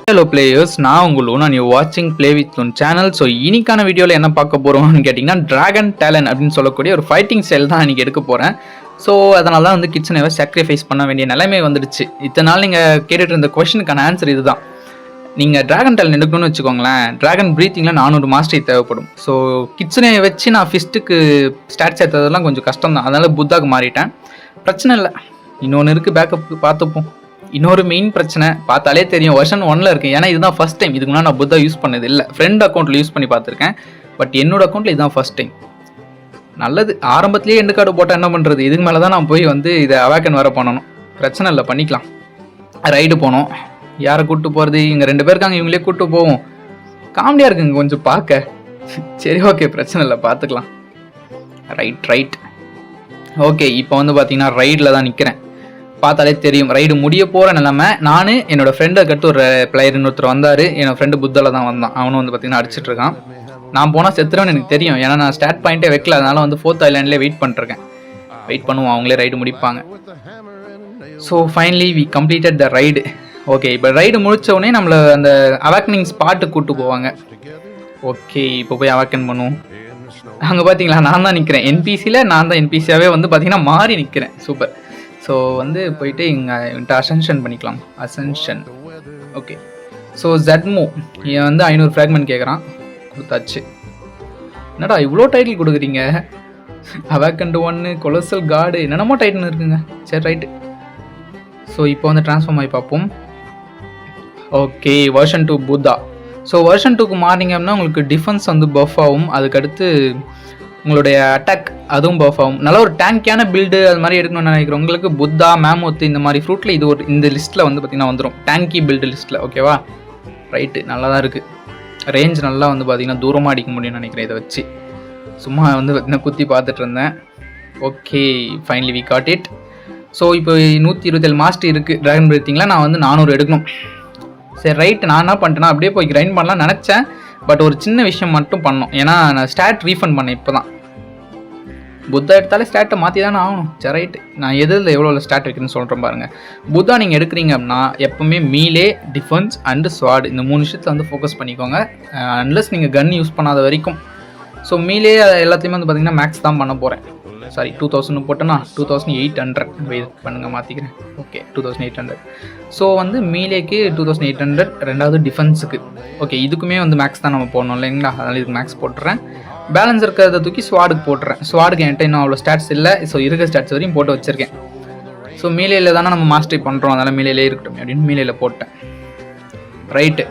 Hello players, நான் உங்களும் நான் வாட்சிங் play with one channel. So இன்னைக்கான வீடியோவில் என்ன பார்க்க போகிறோம்னு கேட்டிங்கன்னா, டிராகன் டேலன் அப்படின்னு சொல்லக்கூடிய ஒரு ஃபைட்டிங் ஸ்டைல் தான் இன்றைக்கி எடுக்க போகிறேன். ஸோ அதனால தான் வந்து கிச்சனை சாக்ரிஃபைஸ் பண்ண வேண்டிய நிலைமை வந்துடுச்சு. இத்தனை நாள் நீங்கள் கேட்டுட்டு இருந்த கொஷனுக்கான ஆன்சர் இதுதான். நீங்கள் டிராகன் டேலன் எடுக்கணும்னு வச்சுக்கோங்களேன், டிராகன் ப்ரீத்திங்கில் 400 மாஸ்டரி தேவைப்படும். ஸோ கிச்சனை வச்சு நான் ஃபிஸ்ட்டுக்கு ஸ்டார்ட் சேர்த்ததெல்லாம் கொஞ்சம் கஷ்டம் தான். அதனால் புத்தாக்கு மாறிட்டேன். பிரச்சனை இல்லை, இன்னொன்று இருக்குது, பேக்கப் பார்த்துப்போம். இன்னொரு மெயின் பிரச்சனை பார்த்தாலே தெரியும், வெர்ஷன் 1ல் இருக்குது. ஏன்னா இதுதான் ஃபஸ்ட் டைம். இதுக்கு முன்னாடி நான் புத்தா யூஸ் பண்ணது இல்லை. ஃப்ரெண்ட் அக்கௌண்ட்டில் யூஸ் பண்ணி பார்த்துருக்கேன், பட் என்னோட அக்கௌண்ட்டில் இதுதான் ஃபஸ்ட் டைம். நல்லது, ஆரம்பத்துலேயே எண்டு கார்டு போட்டால் என்ன பண்ணுறது? இதுக்கு மேலே தான் நான் போய் வந்து இதை அவாக்கன் வர பண்ணணும். பிரச்சனை இல்லை, பண்ணிக்கலாம். ரைடு போனோம். யாரை கூப்பிட்டு போகிறது? இங்கே 2 பேர் இருக்காங்க, இவங்களே கூப்பிட்டு போவோம். காமெடியாக இருக்குங்க கொஞ்சம் பார்க்க. சரி, ஓகே, பிரச்சனை இல்லை, பார்த்துக்கலாம். Right okay. இப்போ வந்து பார்த்தீங்கன்னா ரைடில் தான் நிற்கிறேன். பார்த்தாலே தெரியும் ரைடு முடிய போகிற நிலைமை. நான் என்னோடய ஃப்ரெண்டை கட்டு ஒரு பிளேயர் இன்னொருத்தர் வந்தார். என்னோடய ஃப்ரெண்டு புத்தால தான் வந்தான். அவனும் வந்து பார்த்தீங்கன்னா அடிச்சிட்டு இருக்கான். நான் போனால் செத்துறேன்னு எனக்கு தெரியும், ஏன்னா நான் ஸ்டார்ட் பாயிண்ட்டே வைக்கல. அதனால வந்து 4th ஐலாண்ட்லேயே வெயிட் பண்ணிருக்கேன். வெயிட் பண்ணுவோம், அவங்களே ரைடு முடிப்பாங்க. So finally we completed the ride. Okay, இப்போ ரைடு முடித்தவுடனே நம்மளை அந்த அவாக்கனிங் ஸ்பாட்டுக்கு கூப்பிட்டு போவாங்க. ஓகே, இப்போ போய் அவாக்கன் பண்ணுவோம். அங்கே பார்த்தீங்களா, நான் தான் நிற்கிறேன் என்பிசியில். நான் தான் என்பிசியாகவே வந்து பார்த்தீங்கன்னா மாறி நிற்கிறேன். சூப்பர். ஸோ வந்து போயிட்டு இங்கே அசென்ஷன் பண்ணிக்கலாம். அசென்ஷன். ஓகே. ஸோ ஜட்மோ இவன் வந்து 500 ஃப்ராக்மெண்ட் கேட்குறான். கொடுத்தாச்சு. என்னடா இவ்வளோ டைட்டில் கொடுக்குறீங்க? அவாக்கண்ட் 1, கொலோசல் கார்டு, என்னென்னமோ டைட்டில் இருக்குங்க. சரி, ரைட்டு. ஸோ இப்போ வந்து ட்ரான்ஸ்ஃபார்ம் ஆகி பார்ப்போம். Okay, version 2 Buddha. So version 2க்கு மாறினீங்க அப்படின்னா உங்களுக்கு டிஃபென்ஸ் வந்து பஃப் ஆகும். அதுக்கடுத்து உங்களுடைய அட்டாக் அதுவும் பஃப் ஆகும். நல்ல ஒரு டேங்கியான பில்டு அது மாதிரி எடுக்கணும்னு நினைக்கிறேன். உங்களுக்கு புத்தா, மேமோத்து இந்த மாதிரி ஃப்ரூட்டில் இது ஒரு இந்த லிஸ்ட்டில் வந்து பார்த்திங்கன்னா வந்துடும், டேங்கி பில்டு லிஸ்ட்டில். ஓகேவா? ரைட்டு, நல்லா தான் இருக்குது. ரேஞ்ச் நல்லா வந்து பார்த்திங்கன்னா தூரமாக அடிக்க முடியும்னு நினைக்கிறேன். இதை வச்சு சும்மா வந்து பார்த்திங்கன்னா குத்தி பார்த்துட்டு இருந்தேன். Okay, finally we got it. So இப்போ 127 மாஸ்டர் இருக்குது ட்ராகன் பிரீத்திங்கில். நான் வந்து 400 எடுக்கணும். சரி, ரைட்டு. நான் என்ன பண்ணிட்டேன்னா அப்படியே போய் கிரைண்ட் பண்ணலாம் நினச்சேன். பட் ஒரு சின்ன விஷயம் மட்டும் பண்ணோம். ஏன்னா நான் ஸ்டாட் ரீஃபண்ட் பண்ணேன். இப்போ தான் புத்தா எடுத்தாலே ஸ்டாட்டை மாற்றி தானே ஆகணும். சரி, ரைட்டு. நான் எதில் எவ்வளோ ஸ்டாட் வைக்கணும்னு சொல்கிறேன் பாருங்கள். புத்தா நீங்கள் எடுக்கிறீங்க அப்படின்னா எப்போவுமே மீலே, டிஃபென்ஸ் அண்டு ஸ்வாட் இந்த 3 விஷயத்தில் வந்து ஃபோக்கஸ் பண்ணிக்கோங்க. அன்லஸ் நீங்கள் கன் யூஸ் பண்ணாத வரைக்கும். ஸோ மீலே எல்லாத்தையுமே வந்து பார்த்திங்கன்னா மேக்ஸ் தான் பண்ண போகிறேன். சாரி, 2000 போட்டேன்னா 2800 வெயிட் பண்ணுங்கள், மாற்றிக்கிறேன். ஓகே, 2800. ஸோ வந்து மீலேக்கு 2800, ரெண்டாவது டிஃபென்ஸுக்கு. ஓகே, இதுக்குமே வந்து மேக்ஸ் தான் நம்ம போடணும் இல்லைங்களா? அதனால் இதுக்கு மேக்ஸ் போட்டுறேன். பேலன்ஸ் இருக்கிறத தூக்கி ஸ்வாடுக்கு போட்டுறேன். ஸ்வாடுக்கு என்கிட்ட இன்னும் அவ்வளோ ஸ்டாட்ஸ் இல்லை. ஸோ இருக்க ஸ்டாட்ஸ் வரையும் போட்டு வச்சுருக்கேன். ஸோ மீலையில் தானே நம்ம மாஸ்டரி பண்ணுறோம், அதனால் மீலையிலே இருக்கட்டும் அப்படின்னு மீலையில் போட்டேன். ரைட்டு.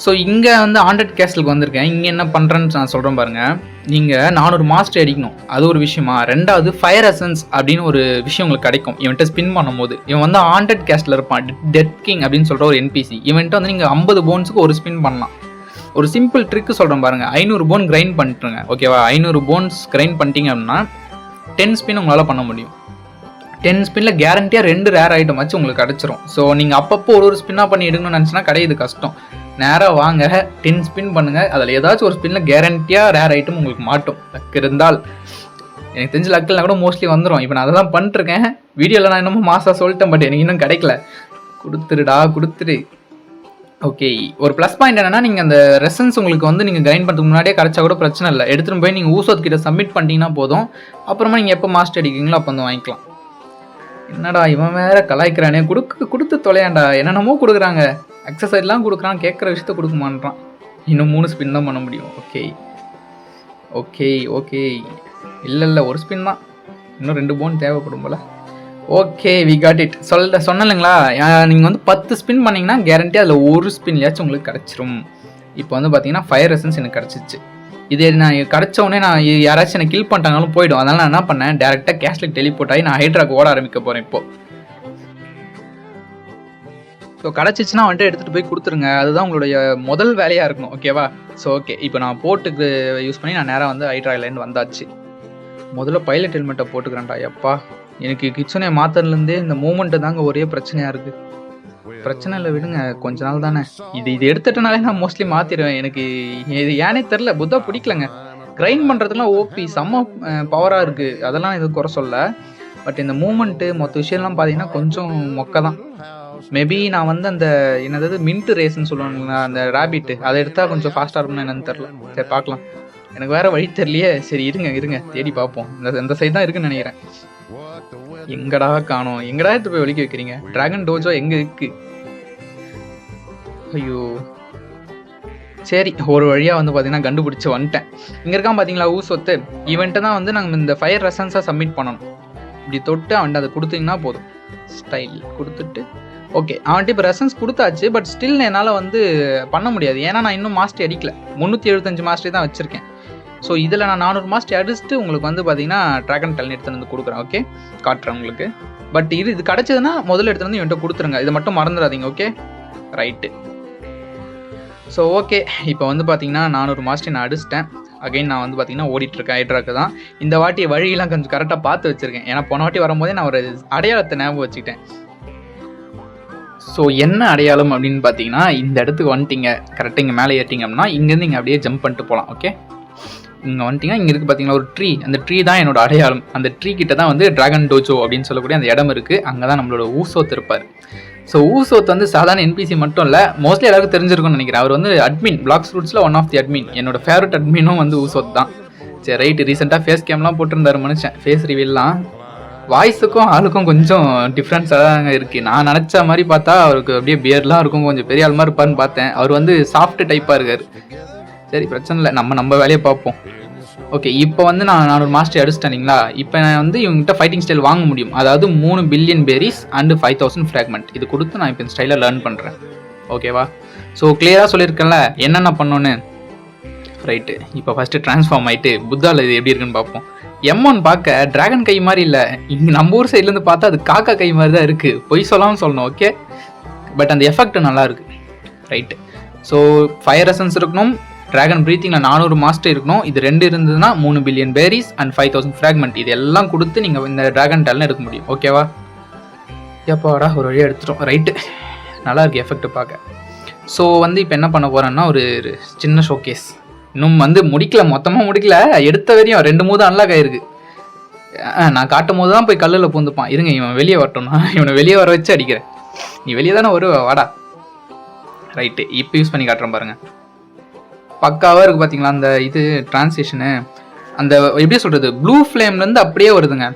ஸோ இங்கே வந்து ஹாண்டட் கேஸ்லுக்கு வந்திருக்கேன். இங்கே என்ன பண்ணுறேன்னு நான் சொல்கிறேன் பாருங்கள். நீங்கள் 400 மாஸ்டர் அடிக்கணும், அது ஒரு விஷயமா. ரெண்டாவது ஃபயர் எசன்ஸ் அப்படின்னு ஒரு விஷயம் உங்களுக்கு கிடைக்கும் இவன்ட்ட ஸ்பின் பண்ணும்போது. இவன் வந்து ஹாண்டட் கேஸ்டில் இருப்பான், டெட் கிங் அப்படின்னு சொல்கிற ஒரு என்பிசி. இவன்ட்ட வந்து நீங்கள் 50 போன்ஸுக்கு ஒரு ஸ்பின் பண்ணலாம். ஒரு சிம்பிள் ட்ரிக்கு சொல்கிறேன் பாருங்கள். 500 போன் கிரைண்ட் பண்ணிட்டுருங்க. ஓகேவா? 500 போன்ஸ் கிரைண்ட் பண்ணிட்டீங்க அப்படின்னா 10 ஸ்பின் உங்களால் பண்ண முடியும். 10 ஸ்பின்னில் கேரண்டியாக 2 ரேர் ஐட்டம் வச்சு உங்களுக்கு கிடச்சிரும். ஸோ நீங்கள் அப்பப்போ ஒரு ஸ்பின்னாக பண்ணி எடுக்கணும்னு நினச்சினா கிடையாது, கஷ்டம். நேராக வாங்க, 10 ஸ்பின் பண்ணுங்கள். அதில் ஏதாச்சும் ஒரு ஸ்பின்னில் கேரண்டியாக ரேர் ஐட்டம் உங்களுக்கு மாட்டும். லக் இருந்தால். எனக்கு தெரிஞ்ச லக்கில்னா கூட மோஸ்ட்லி வந்துடும். இப்போ நான் அதை தான் பண்ணிட்டுருக்கேன். வீடியோவில் நான் இன்னமும் மாசாக சொல்லிட்டேன், பட் எனக்கு இன்னும் கிடைக்கல. கொடுத்துரு. ஓகே, ஒரு ப்ளஸ் பாயிண்ட் என்னன்னா, நீங்கள் அந்த ரெசன்ஸ் உங்களுக்கு வந்து நீங்கள் கிரைண்ட் பண்ணுறதுக்கு முன்னாடியே கிடச்சா கூட பிரச்சனை இல்லை. எடுத்துகிட்டு போய் நீங்கள் ஊசோத் கிட்ட சப்மிட் பண்ணிட்டீங்கன்னா போதும். அப்புறமா நீங்கள் எப்போ மாஸ்டர் அடிக்கிறீங்களோ அப்போ வந்து வாங்கிக்கலாம். என்னடா இவன் வேற கலாய்க்கிறானே, கொடுத்து தொலையாண்டா. என்னென்னமோ கொடுக்குறாங்க, எக்ஸசைஸ்லாம் கொடுக்குறான், கேட்குற விஷயத்த கொடுக்க மாட்டான். இன்னும் 3 ஸ்பின் தான் பண்ண முடியும். ஓகே இல்லை ஒரு ஸ்பின் தான், இன்னும் 2 போன் தேவைப்படும் போல். Okay, we got it. சொன்னலைங்களா, நீங்கள் வந்து 10 ஸ்பின் பண்ணிங்கன்னா கேரண்டி அதில் ஒரு ஸ்பின்லையாச்சும் உங்களுக்கு கிடச்சிரும். இப்போ வந்து பார்த்தீங்கன்னா ஃபயர் எசன்ஸ் எனக்கு கிடச்சிச்சு. இதே நான் கிடச்சோடனே நான் யாராச்சும் எனக்கு கில் பண்ணிட்டாங்களும் போயிடும். அதனால் நான் என்ன பண்ணேன், டேரெக்டாக கேஸ்லுக்கு டெலிபோர்ட் ஆகி நான் ஹைட்ராக்கு ஓட ஆரம்பிக்க போகிறேன் இப்போது. ஸோ கிடச்சிச்சின்னா வந்துட்டு எடுத்துகிட்டு போய் கொடுத்துருங்க. அதுதான் உங்களுடைய முதல் வேலையாக இருக்கணும். ஓகேவா? ஸோ ஓகே, இப்போ நான் போட்டுக்கு யூஸ் பண்ணி நான் நேராக வந்து ஹைட்ராலேருந்து வந்தாச்சு. முதல்ல பைலட் ஹெல்மெட்டை போட்டுக்கிறேன்டா. எப்பா, எனக்கு கிச்சனை மாத்திரலேருந்தே இந்த மூமெண்ட்டு தாங்க ஒரே பிரச்சனையாக இருக்குது. பிரச்சனை இல்லை, விடுங்க, கொஞ்ச நாள் தானே. இது எடுத்துட்டனாலே நான் மோஸ்ட்லி மாற்றிடுவேன். எனக்கு இது ஏனே தெரில, புத்தா பிடிக்கலங்க. கிரைண்ட் பண்ணுறதுலாம் ஓபி செம்ம பவராக இருக்குது, அதெல்லாம் எதுவும் குறை சொல்ல. பட் இந்த மூமெண்ட்டு மொத்த விஷயம்லாம் பார்த்தீங்கன்னா கொஞ்சம் மொக்க தான். மேபி நான் வந்து அந்த என்னது மின்ட் ரேஸ்ன்னு சொல்லுவாங்களா, அந்த ரேபிட் அதை எடுத்தால் கொஞ்சம் ஃபாஸ்ட்டாக இருக்கும்னு என்னன்னு தெரில. சரி பார்க்கலாம், எனக்கு வேறு வழி தெரியலையே. சரி இருங்க தேடி பார்ப்போம். இந்த சைடு தான் இருக்குன்னு நினைக்கிறேன். எங்கடா காணோம், எங்கடா எடுத்து போய் ஒழிக்க வைக்கிறீங்க? டிராகன் டோஜோ எங்கே இருக்கு? ஐயோ சரி, ஒரு வழியாக வந்து பார்த்தீங்கன்னா கண்டுபிடிச்சி வந்துட்டேன். இங்கே இருக்கான் பார்த்தீங்களா ஊசோத்து, இவன்ட்டு தான் வந்து நாங்கள் இந்த ஃபயர் ரெசன்ஸாக சப்மிட் பண்ணணும். இப்படி தொட்டு அவன்ட்டு அதை கொடுத்தீங்கன்னா போதும். ஸ்டைல் கொடுத்துட்டு ஓகே, அவன்ட்டு இப்போ ரெசன்ஸ் கொடுத்தாச்சு. பட் ஸ்டில் என்னால் வந்து பண்ண முடியாது, ஏன்னா நான் இன்னும் மாஸ்டர் அடிக்கல. 375 மாஸ்டர் தான் வச்சுருக்கேன். ஸோ இதில் நான் 400 மாஸ்டர் அடிச்சுட்டு உங்களுக்கு வந்து பார்த்தீங்கன்னா ட்ராகன் டேலன் எடுத்துகிட்டு வந்து கொடுக்குறேன். ஓகே காட்டுறேன் உங்களுக்கு. பட் இது கிடச்சதுன்னா முதல்ல எடுத்துகிட்டு வந்து இவன்ட்ட கொடுத்துருங்க, இதை மட்டும் மறந்துடாதீங்க. Okay right. ஸோ ஓகே, இப்போ வந்து பார்த்தீங்கன்னா 400 மாஸ்டர் நான் அடிச்சிட்டேன். அகைன் நான் வந்து பார்த்தீங்கன்னா ஓடிட்டுருக்கேன் ஹைட்ராக்கு தான். இந்த வாட்டி வழியெல்லாம் கொஞ்சம் கரெக்டாக பார்த்து வச்சுருக்கேன், ஏன்னா போன வாட்டி வரும்போதே நான் ஒரு அடையாளத்தை ஞாபகம் வச்சுக்கிட்டேன். ஸோ என்ன அடையாளம் அப்படின்னு பார்த்தீங்கன்னா, இந்த இடத்துக்கு வந்துட்டீங்க கரெக்டாக, இங்கே மேலே ஏற்றிங்க அப்படின்னா இங்கேருந்து இங்கே அப்படியே ஜம்ப் பண்ணிட்டு போகலாம். ஓகே இங்கே வந்துட்டிங்கன்னா இங்கே இருக்குது பார்த்தீங்கன்னா ஒரு ட்ரீ, அந்த ட்ரீ தான் என்னோட அடையாளம். அந்த ட்ரீ கிட்ட தான் வந்து டிராகன் டோஜோ அப்படின்னு சொல்லக்கூடிய அந்த இடம் இருக்குது. அங்கே தான் நம்மளோட ஊசோத் இருப்பார். ஸோ ஊசோத் வந்து சாதாரண NPC மட்டும் இல்லை, மோஸ்ட்லி எல்லாருக்கும் தெரிஞ்சிருக்கும்னு நினைக்கிறேன். அவர் வந்து அட்மின், பிளாக்ஸ் ரூட்ஸில் ஒன் ஆஃப் தி அட்மின். என்னோட ஃபேவரட் அட்மினும் வந்து ஊசோத் தான். சரி ரைட்டு, ரீசெண்டாக ஃபேஸ் கேம்லாம் போட்டிருந்தாரு மனுஷன், ஃபேஸ் ரிவீல்லாம். வாய்ஸுக்கும் ஆளுக்கும் கொஞ்சம் டிஃப்ரென்ஸாக தாங்க இருக்குது. நான் நினச்ச மாதிரி பார்த்தா அவருக்கு அப்படியே பியர்லாம் இருக்கும், கொஞ்சம் பெரிய ஆள் மாதிரி இருப்பார்னு பார்த்தேன். அவர் வந்து சாஃப்ட் டைப்பாக இருக்கார். சரி பிரச்சனை இல்லை, நம்ம வேலையை பார்ப்போம். ஓகே இப்போ வந்து நான் 400 மாஸ்டர் அடிச்சிட்டேனிங்களா. இப்போ நான் வந்து இவங்ககிட்ட ஃபைட்டிங் ஸ்டைல் வாங்க முடியும். அதாவது 3 பில்லியன் பேரிஸ் அண்டு 5000 ஃப்ராக்மெண்ட். இது கொடுத்து நான் இப்போ இந்த ஸ்டைலை லேர்ன் பண்ணுறேன். ஓகேவா? ஸோ கிளியராக சொல்லியிருக்கேன்ல என்னென்ன பண்ணோன்னு. ரைட்டு, இப்போ ஃபஸ்ட்டு ட்ரான்ஸ்ஃபார்ம் ஆகிட்டு புத்தாவில் இது எப்படி இருக்குன்னு பார்ப்போம். M1 பார்க்க டிராகன் கை மாதிரி இல்லை, இங்கே நம்ம ஊர் சைட்லேருந்து பார்த்தா அது காக்கா கை மாதிரி தான் இருக்குது. பொய் சொல்லாமல் சொல்லணும். ஓகே பட் அந்த எஃபெக்ட் நல்லா இருக்குது. ரைட்டு, ஸோ ஃபயர் எசன்ஸ் இருக்கணும், டிராகன் ப்ரீத்திங்கில் 400 மாஸ்டர் இருக்கணும். இது 2 இருந்ததுன்னா 3 பில்லியன் பேரிஸ் அண்ட் 5000 ஃப்ராக்மெண்ட். இது எல்லாம் கொடுத்து நீங்கள் இந்த டிராகன் டேலன் எடுக்க முடியும். ஓகேவா? எப்பாடா ஒரு வழியாக எடுத்துட்டோம். ரைட்டு, நல்லா இருக்குது எஃபெக்ட் பார்க்க. ஸோ வந்து இப்போ என்ன பண்ண போகிறேன்னா ஒரு சின்ன ஷோகேஸ். இன்னும் வந்து முடிக்கல, மொத்தமாக முடிக்கல, எடுத்த வரையும் 2 அன்லாக் ஆயிருக்கு. நான் காட்டும் போது தான் போய் கல்லில் பூந்துப்பான். இருங்க இவன் வெளியே வரட்டோம்னா இவனை வெளியே வர வச்சு அடிக்கிறேன். நீ வெளியே தானே வருவ, வாடா. ரைட்டு, இப்போ யூஸ் பண்ணி காட்டுறேன் பாருங்கள். பக்காவாக இருக்குது பார்த்தீங்களா அந்த இது டிரான்ஸ்லேஷனு. அந்த எப்படி சொல்கிறது, ப்ளூ ஃப்ளேம்லேருந்து அப்படியே வருதுங்க.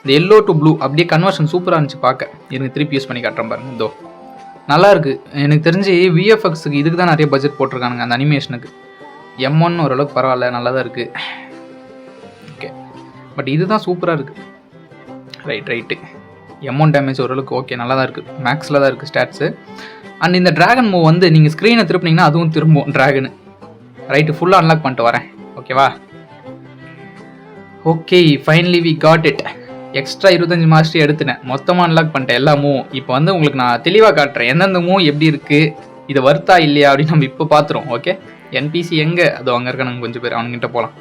இந்த எல்லோ டு ப்ளூ அப்படியே கன்வர்ஷன் சூப்பராக இருந்துச்சு பார்க்க. எனக்கு திருப்பி யூஸ் பண்ணி காட்டுறேன் பாருங்க. இதோ நல்லா இருக்குது. எனக்கு தெரிஞ்சு VFXக்கு இதுக்கு தான் நிறைய பட்ஜெட் போட்டிருக்கானுங்க அந்த அனிமேஷனுக்கு. M1 ஓரளவுக்கு பரவாயில்ல, நல்லா தான் இருக்குது. ஓகே பட் இதுதான் சூப்பராக இருக்குது. ரைட்டு, M1 டேமேஜ் ஓரளவுக்கு ஓகே, நல்லா தான் இருக்குது, மேக்ஸில் தான் இருக்குது ஸ்டாட்ஸு. அண்ட் இந்த டிராகன் மூவ் வந்து நீங்கள் ஸ்க்ரீனை திருப்பினீங்கன்னா அதுவும் திரும்பும் டிராகனு. ரைட்டு, ஃபுல்லாக அன்லாக் பண்ணிட்டு வரேன். ஓகேவா? Okay finally we got it. Extra 25 master எடுத்துட்டேன், மொத்தமாக அன்லாக் பண்ணிட்டேன் எல்லா மூவும். இப்போ வந்து உங்களுக்கு நான் தெளிவாக காட்டுறேன் எந்தெந்த மூவ் எப்படி இருக்குது, இது வர்த்தா இல்லையா அப்படின்னு நம்ம இப்போ பார்த்துருவோம். ஓகே NPC எங்கே, அதோ அங்கே இருக்கானுங்க கொஞ்சம் பேர், அவனுங்கிட்ட போகலாம்.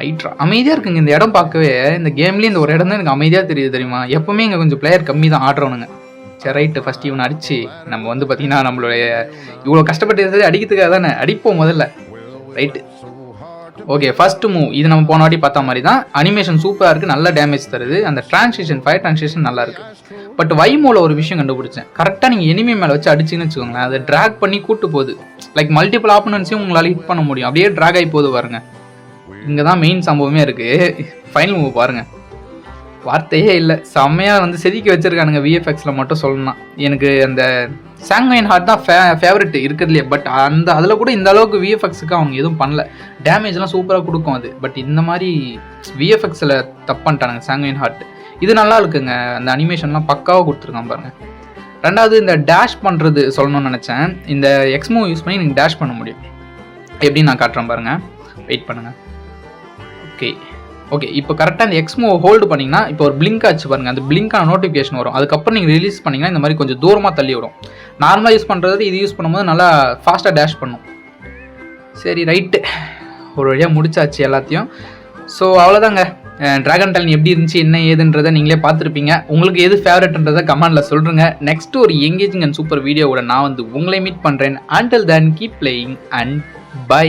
ஐட்ரா அமைதியாக இருக்குங்க இந்த இடம் பார்க்கவே. இந்த கேம்லேயே இந்த ஒரு இடம் தான் எனக்கு அமைதியாக தெரியுது தெரியுமா. எப்போவுமே இங்கே கொஞ்சம் பிளேயர் கம்மி தான் ஆடுறவனுங்க. சரி ரைட்டு, ஃபஸ்ட் இவனை அடித்து நம்ம வந்து பார்த்திங்கன்னா நம்மளுடைய இவ்வளோ கஷ்டப்பட்டு அடிக்கிறதுக்காக தானே அடிப்போம் முதல்ல. ரைட்டு ஓகே ஃபர்ஸ்ட் மூவ் இது நம்ம போன வாட்டி பார்த்த மாதிரி தான். அனிமேஷன் சூப்பராக இருக்குது, நல்ல டேமேஜ் தருது. அந்த ட்ரான்ஸ்லேஷன் ஃபயர் ட்ரான்ஸ்லேஷன் நல்லா இருக்குது. பட் வைமோவில் ஒரு விஷயம் கண்டுபிடிச்சேன். கரெக்டாக நீங்கள் எனிமி மேலே வச்சு அடிச்சிங்கன்னு வச்சுக்கோங்களேன், அதை ட்ராக் பண்ணி கூட்டு போகுது. லைக் மல்டிபிள் ஆப்பனன்ஸையும் உங்களால் ஹிட் பண்ண முடியும், அப்படியே ட்ராக் ஆகி போகுது பாருங்க. இங்கே தான் மெயின் சம்பவமே இருக்குது. ஃபைனல் மூவ் பாருங்கள், வார்த்தையே இல்லை, செம்மையாக வந்து செதுக்கி வச்சுருக்கானுங்க. VFXில் மட்டும் சொல்லணும்னா எனக்கு அந்த சாங்வைன் ஹார்ட் தான் ஃபேவரெட் இருக்கிறதுலையே. பட் அதில் கூட இந்த அளவுக்கு VFXக்கு அவங்க எதுவும் பண்ணல. டேமேஜ்லாம் சூப்பராக கொடுக்கும் அது. பட் இந்த மாதிரி VFXில் தப்பு பண்ணிட்டானுங்க சாங்வைன் ஹார்ட். இது நல்லா இருக்குங்க, அந்த அனிமேஷன்லாம் பக்காவாக கொடுத்துருக்கான் பாருங்கள். ரெண்டாவது இந்த டேஷ் பண்ணுறது சொல்லணும்னு நினச்சேன். இந்த எக்ஸ்மூ யூஸ் பண்ணி நீங்கள் டேஷ் பண்ண முடியும். எப்படின்னு நான் காட்டுறேன் பாருங்கள், வெயிட் பண்ணுங்கள். ஓகே இப்போ கரெக்டாக அந்த எக்ஸ்மோ ஹோல்டு பண்ணிங்கன்னா இப்போ ஒரு பிளிங்க் ஆச்சு பாருங்கள், அந்த பிளிங்கான நோட்டிஃபிகேஷன் வரும். அதுக்கப்புறம் நீங்கள் ரிலீஸ் பண்ணிங்கன்னா இந்த மாதிரி கொஞ்சம் தூரமாக தள்ளி விடும். நார்மலாக யூஸ் பண்ணுறது இது யூஸ் பண்ணும்போது நல்லா ஃபாஸ்ட்டாக டேஷ் பண்ணும். சரி ரைட்டு, ஒரு வழியாக முடிச்சாச்சு எல்லாத்தையும். ஸோ அவ்வளோதாங்க. டிராகன் டேலன் எப்படி இருந்துச்சு என்ன ஏதுன்றதை நீங்களே பார்த்துருப்பீங்க. உங்களுக்கு எது ஃபேவரட்ன்றதை கமெண்டில் சொல்லுங்க. நெக்ஸ்ட் ஒரு எங்கேஜிங் அண்ட் சூப்பர் வீடியோவோட நான் வந்து உங்களை மீட் பண்ணுறேன். Until then keep playing and by.